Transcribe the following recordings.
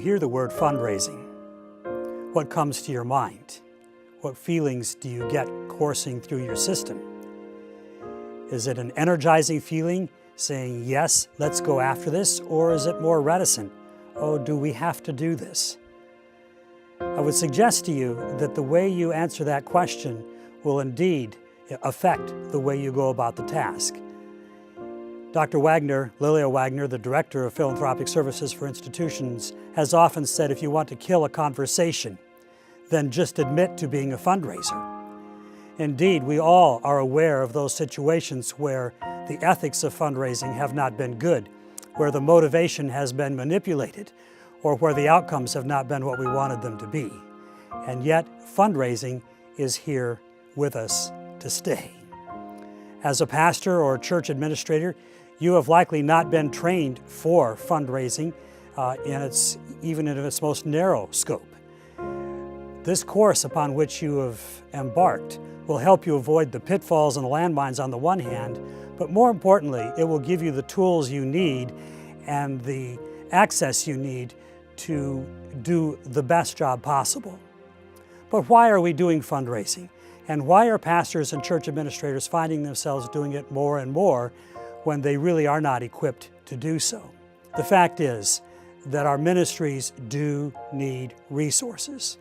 hear the word fundraising, what comes to your mind? What feelings do you get coursing through your system? Is it an energizing feeling saying, yes, let's go after this? Or is it more reticent? Oh, do we have to do this? I would suggest to you that the way you answer that question will indeed affect the way you go about the task. Dr. Wagner, Lilia Wagner, the Director of Philanthropic Services for Institutions, has often said if you want to kill a conversation, then just admit to being a fundraiser. Indeed, we all are aware of those situations where the ethics of fundraising have not been good, where the motivation has been manipulated, or where the outcomes have not been what we wanted them to be. And yet, fundraising is here with us to stay. As a pastor or church administrator, you have likely not been trained for fundraising even in its most narrow scope. This course upon which you have embarked will help you avoid the pitfalls and the landmines on the one hand, but more importantly, it will give you the tools you need and the access you need to do the best job possible. But why are we doing fundraising? And why are pastors and church administrators finding themselves doing it more and more when they really are not equipped to do so? The fact is that our ministries do need resources.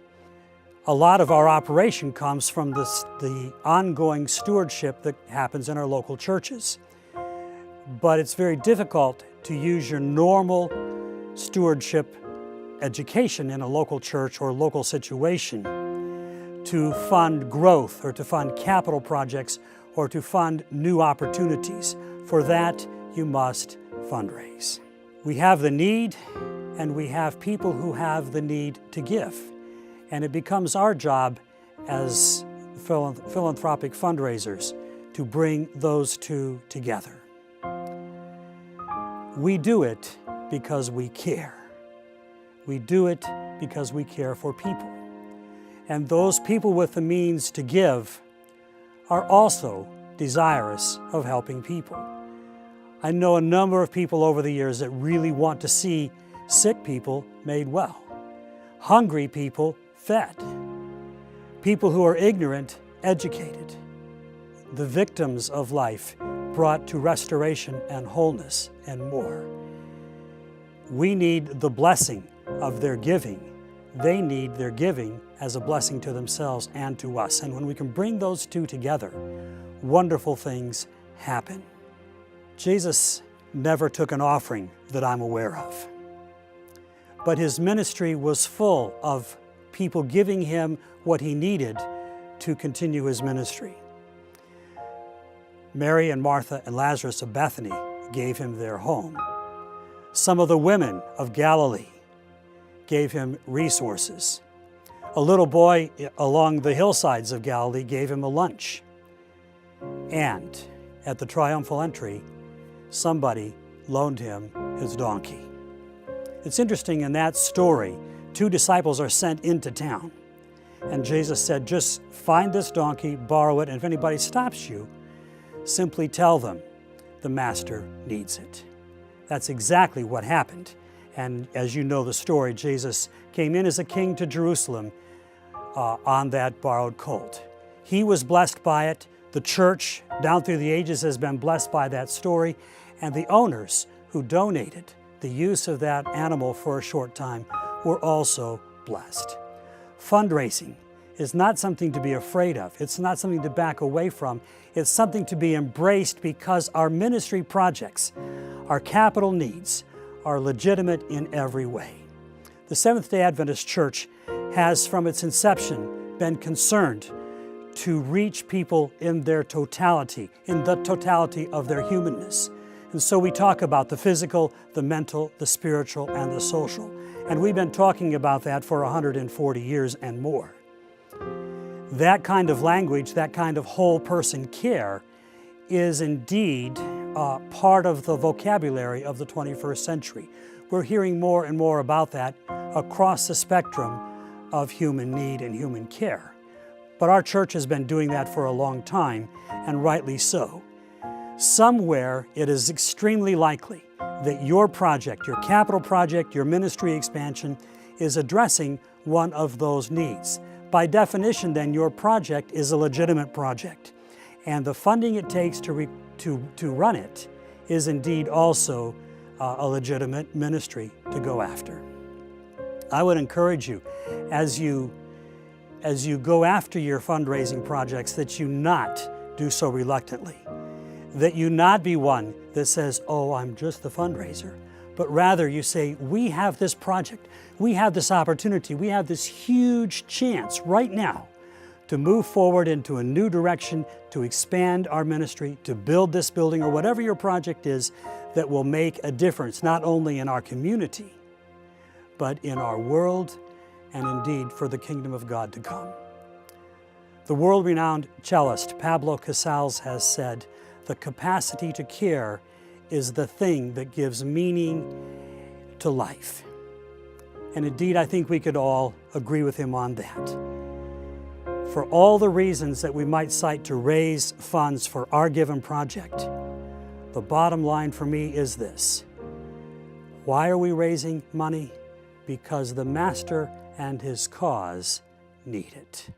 A lot of our operation comes from the ongoing stewardship that happens in our local churches. But it's very difficult to use your normal stewardship education in a local church or local situation to fund growth or to fund capital projects or to fund new opportunities. For that, you must fundraise. We have the need, and we have people who have the need to give. And it becomes our job as philanthropic fundraisers to bring those two together. We do it because we care. We do it because we care for people. And those people with the means to give are also desirous of helping people. I know a number of people over the years that really want to see sick people made well, hungry people fed, people who are ignorant educated, the victims of life brought to restoration and wholeness and more. We need the blessing of their giving. They need their giving as a blessing to themselves and to us. And when we can bring those two together, wonderful things happen. Jesus never took an offering that I'm aware of. But his ministry was full of people giving him what he needed to continue his ministry. Mary and Martha and Lazarus of Bethany gave him their home. Some of the women of Galilee gave him resources. A little boy along the hillsides of Galilee gave him a lunch. And at the triumphal entry, somebody loaned him his donkey. It's interesting, in that story, two disciples are sent into town. And Jesus said, just find this donkey, borrow it, and if anybody stops you, simply tell them the master needs it. That's exactly what happened. And as you know the story, Jesus came in as a king to Jerusalem on that borrowed colt. He was blessed by it. The church down through the ages has been blessed by that story. And the owners who donated the use of that animal for a short time were also blessed. Fundraising is not something to be afraid of. It's not something to back away from. It's something to be embraced because our ministry projects, our capital needs, are legitimate in every way. The Seventh-day Adventist Church has, from its inception, been concerned to reach people in their totality, in the totality of their humanness. And so we talk about the physical, the mental, the spiritual, and the social. And we've been talking about that for 140 years and more. That kind of language, that kind of whole person care is indeed part of the vocabulary of the 21st century. We're hearing more and more about that across the spectrum of human need and human care. But our church has been doing that for a long time, and rightly so. Somewhere it is extremely likely that your project, your capital project, your ministry expansion, is addressing one of those needs. By definition, then, your project is a legitimate project, and the funding it takes to run it is indeed also a legitimate ministry to go after. I would encourage you, as you go after your fundraising projects, that you not do so reluctantly, that you not be one that says, oh, I'm just the fundraiser, but rather you say, we have this project, we have this opportunity, we have this huge chance right now to move forward into a new direction, to expand our ministry, to build this building, or whatever your project is that will make a difference, not only in our community, but in our world, and indeed for the kingdom of God to come. The world-renowned cellist Pablo Casals has said, the capacity to care is the thing that gives meaning to life. And indeed, I think we could all agree with him on that. For all the reasons that we might cite to raise funds for our given project, the bottom line for me is this. Why are we raising money? Because the Master and his cause need it.